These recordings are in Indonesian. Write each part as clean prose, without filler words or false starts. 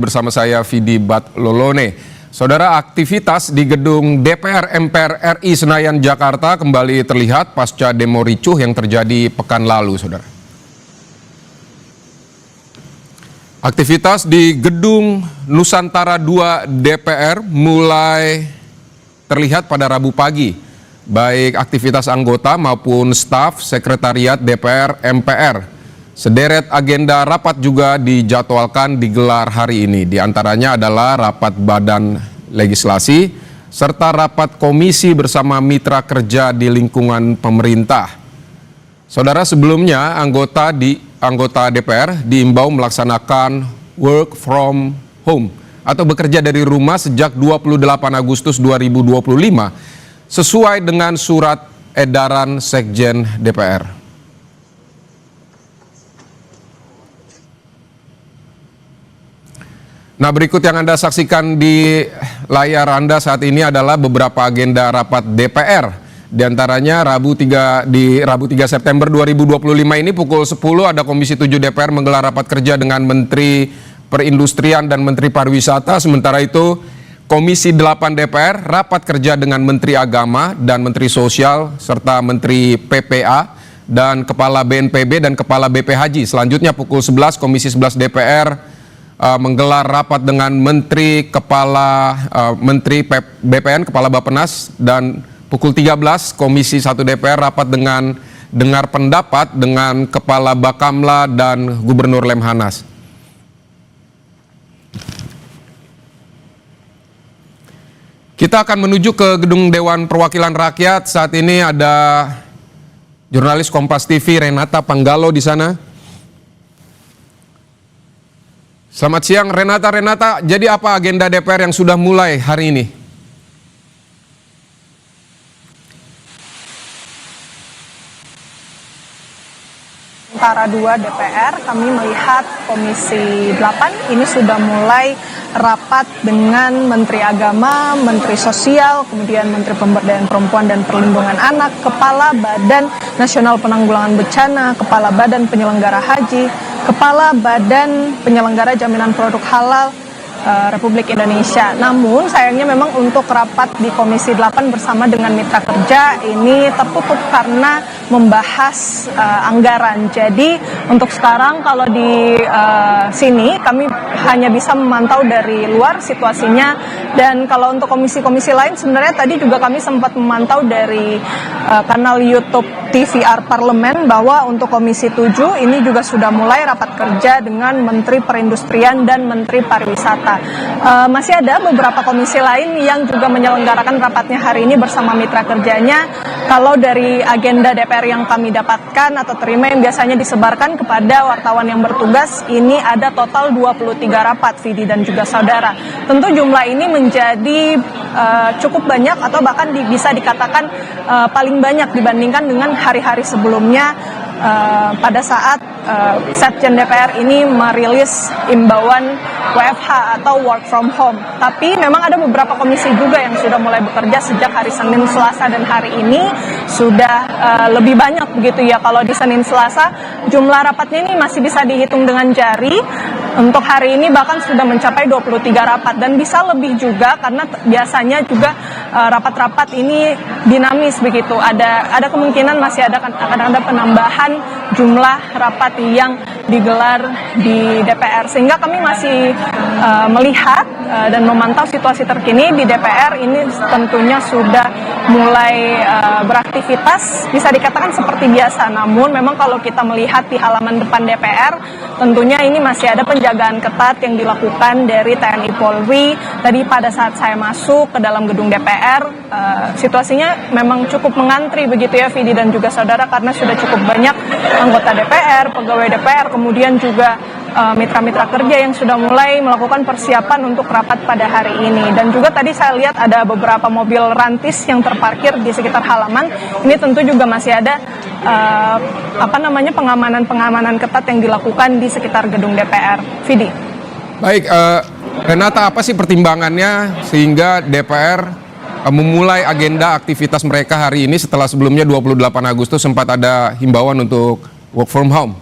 Bersama saya Vidi Batlolone. Saudara, aktivitas di gedung DPR MPR RI Senayan Jakarta kembali terlihat pasca demo ricuh yang terjadi pekan lalu, saudara. Aktivitas di gedung Nusantara 2 DPR mulai terlihat pada Rabu pagi, baik aktivitas anggota maupun staf sekretariat DPR MPR. Sederet agenda rapat juga dijadwalkan digelar hari ini. Di antaranya adalah rapat badan legislasi serta rapat komisi bersama mitra kerja di lingkungan pemerintah. Saudara, sebelumnya anggota DPR diimbau melaksanakan work from home atau bekerja dari rumah sejak 28 Agustus 2025 sesuai dengan surat edaran Sekjen DPR. Nah, berikut yang Anda saksikan di layar Anda saat ini adalah beberapa agenda rapat DPR. Di antaranya Rabu 3 September 2025 ini pukul 10 ada Komisi 7 DPR menggelar rapat kerja dengan Menteri Perindustrian dan Menteri Pariwisata. Sementara itu Komisi 8 DPR rapat kerja dengan Menteri Agama dan Menteri Sosial serta Menteri PPA dan Kepala BNPB dan Kepala BP Haji. Selanjutnya pukul 11 Komisi 11 DPR menggelar rapat dengan Menteri BPN, Kepala Bappenas, dan pukul 13 Komisi 1 DPR rapat dengan dengar pendapat dengan Kepala Bakamla dan Gubernur Lemhanas. Kita akan menuju ke Gedung Dewan Perwakilan Rakyat. Saat ini ada jurnalis Kompas TV Renata Panggalo di sana. Selamat siang Renata, jadi apa agenda DPR yang sudah mulai hari ini? Antara 2 DPR, kami melihat Komisi 8 ini sudah mulai rapat dengan Menteri Agama, Menteri Sosial, kemudian Menteri Pemberdayaan Perempuan dan Perlindungan Anak, Kepala Badan Nasional Penanggulangan Bencana, Kepala Badan Penyelenggara Haji, Kepala Badan Penyelenggara Jaminan Produk Halal Republik Indonesia. Namun sayangnya memang untuk rapat di Komisi 8 bersama dengan mitra kerja ini tertutup karena membahas anggaran. Jadi untuk sekarang kalau di sini kami hanya bisa memantau dari luar situasinya, dan kalau untuk komisi-komisi lain sebenarnya tadi juga kami sempat memantau dari kanal YouTube TVR Parlemen bahwa untuk Komisi 7 ini juga sudah mulai rapat kerja dengan Menteri Perindustrian dan Menteri Pariwisata. Masih ada beberapa komisi lain yang juga menyelenggarakan rapatnya hari ini bersama mitra kerjanya. Kalau dari agenda DPR yang kami dapatkan atau terima yang biasanya disebarkan kepada wartawan yang bertugas, ini ada total 23 rapat, Vidi dan juga saudara. Tentu jumlah ini menjadi cukup banyak atau bahkan bisa dikatakan paling banyak dibandingkan dengan hari-hari sebelumnya pada saat Sekjen DPR ini merilis imbauan WFH atau work from home. Tapi memang ada beberapa komisi juga yang sudah mulai bekerja sejak hari Senin, Selasa, dan hari ini sudah lebih banyak begitu ya. Kalau di Senin, Selasa jumlah rapatnya ini masih bisa dihitung dengan jari. Untuk hari ini bahkan sudah mencapai 23 rapat dan bisa lebih juga karena biasanya juga rapat-rapat ini dinamis begitu. Ada kemungkinan masih akan ada penambahan jumlah rapat yang digelar di DPR, sehingga kami masih melihat dan memantau situasi terkini di DPR ini tentunya sudah mulai beraktivitas bisa dikatakan seperti biasa. Namun memang kalau kita melihat di halaman depan DPR tentunya ini masih ada penjagaan ketat yang dilakukan dari TNI Polri. Tadi pada saat saya masuk ke dalam gedung DPR situasinya memang cukup mengantri begitu ya Vidi dan juga saudara, karena sudah cukup banyak anggota DPR, pegawai DPR, kemudian juga mitra-mitra kerja yang sudah mulai melakukan persiapan untuk rapat pada hari ini. Dan juga tadi saya lihat ada beberapa mobil rantis yang terparkir di sekitar halaman. Ini tentu juga masih ada pengamanan ketat yang dilakukan di sekitar gedung DPR. Vidi. Baik, Renata, apa sih pertimbangannya sehingga DPR memulai agenda aktivitas mereka hari ini setelah sebelumnya 28 Agustus sempat ada himbauan untuk work from home?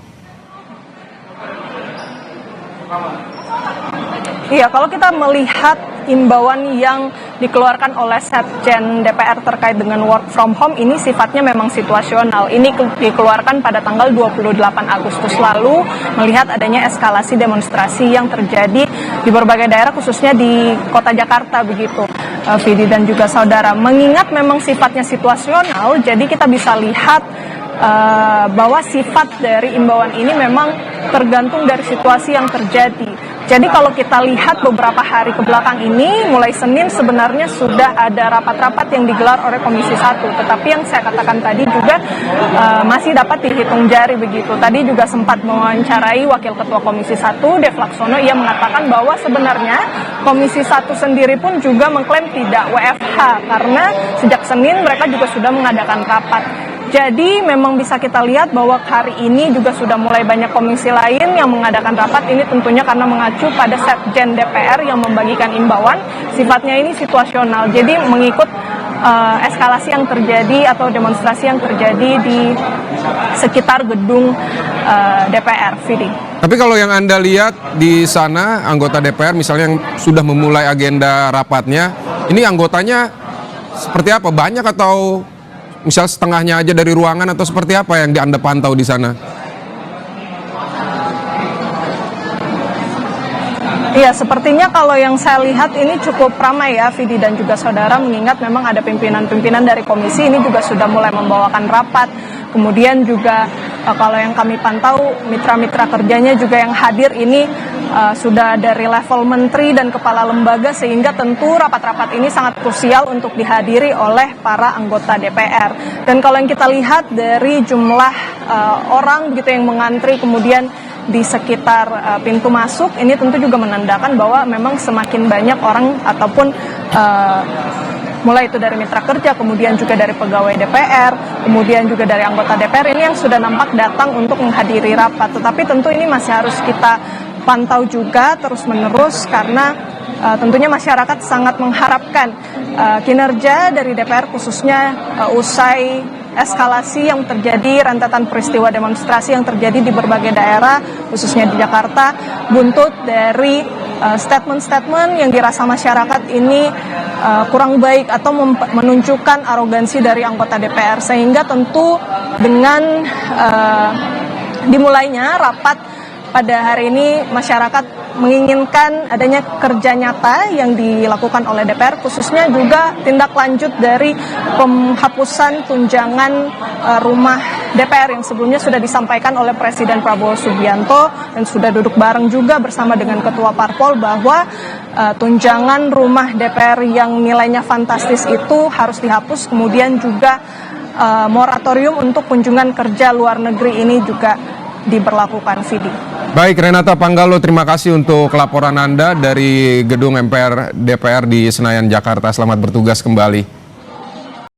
Iya, kalau kita melihat imbauan yang dikeluarkan oleh Sekjen DPR terkait dengan work from home ini sifatnya memang situasional. Ini dikeluarkan pada tanggal 28 Agustus lalu melihat adanya eskalasi demonstrasi yang terjadi di berbagai daerah khususnya di kota Jakarta begitu, Vidi dan juga saudara. Mengingat memang sifatnya situasional, jadi kita bisa lihat bahwa sifat dari imbauan ini memang tergantung dari situasi yang terjadi. Jadi kalau kita lihat beberapa hari ke belakang ini, mulai Senin sebenarnya sudah ada rapat-rapat yang digelar oleh Komisi 1. Tetapi yang saya katakan tadi juga masih dapat dihitung jari begitu. Tadi juga sempat mewawancarai Wakil Ketua Komisi 1, Dev Laksono, ia mengatakan bahwa sebenarnya Komisi 1 sendiri pun juga mengklaim tidak WFH, karena sejak Senin mereka juga sudah mengadakan rapat. Jadi memang bisa kita lihat bahwa hari ini juga sudah mulai banyak komisi lain yang mengadakan rapat. Ini tentunya karena mengacu pada Sekjen DPR yang membagikan imbauan. Sifatnya ini situasional, jadi mengikut eskalasi yang terjadi atau demonstrasi yang terjadi di sekitar gedung DPR, Vidi. Tapi kalau yang Anda lihat di sana, anggota DPR misalnya yang sudah memulai agenda rapatnya, ini anggotanya seperti apa? Banyak atau misal setengahnya aja dari ruangan atau seperti apa yang Anda pantau di sana? Iya, sepertinya kalau yang saya lihat ini cukup ramai ya, Vidi dan juga saudara, mengingat memang ada pimpinan-pimpinan dari komisi ini juga sudah mulai membawakan rapat. Kemudian juga kalau yang kami pantau, mitra-mitra kerjanya juga yang hadir ini sudah dari level menteri dan kepala lembaga, sehingga tentu rapat-rapat ini sangat krusial untuk dihadiri oleh para anggota DPR. Dan kalau yang kita lihat dari jumlah orang begitu yang mengantri kemudian di sekitar pintu masuk, ini tentu juga menandakan bahwa memang semakin banyak orang ataupun mulai itu dari mitra kerja, kemudian juga dari pegawai DPR, kemudian juga dari anggota DPR ini yang sudah nampak datang untuk menghadiri rapat. Tetapi tentu ini masih harus kita pantau juga terus-menerus karena tentunya masyarakat sangat mengharapkan kinerja dari DPR khususnya usai eskalasi yang terjadi, rentetan peristiwa demonstrasi yang terjadi di berbagai daerah khususnya di Jakarta, buntut dari statement-statement yang dirasa masyarakat ini kurang baik atau menunjukkan arogansi dari anggota DPR, sehingga tentu dengan dimulainya rapat pada hari ini masyarakat menginginkan adanya kerja nyata yang dilakukan oleh DPR, khususnya juga tindak lanjut dari penghapusan tunjangan rumah DPR yang sebelumnya sudah disampaikan oleh Presiden Prabowo Subianto dan sudah duduk bareng juga bersama dengan Ketua Parpol bahwa tunjangan rumah DPR yang nilainya fantastis itu harus dihapus, kemudian juga moratorium untuk kunjungan kerja luar negeri ini juga diberlakukan, Vidi. Baik, Renata Panggalo, terima kasih untuk laporan Anda dari gedung MPR DPR di Senayan, Jakarta. Selamat bertugas kembali.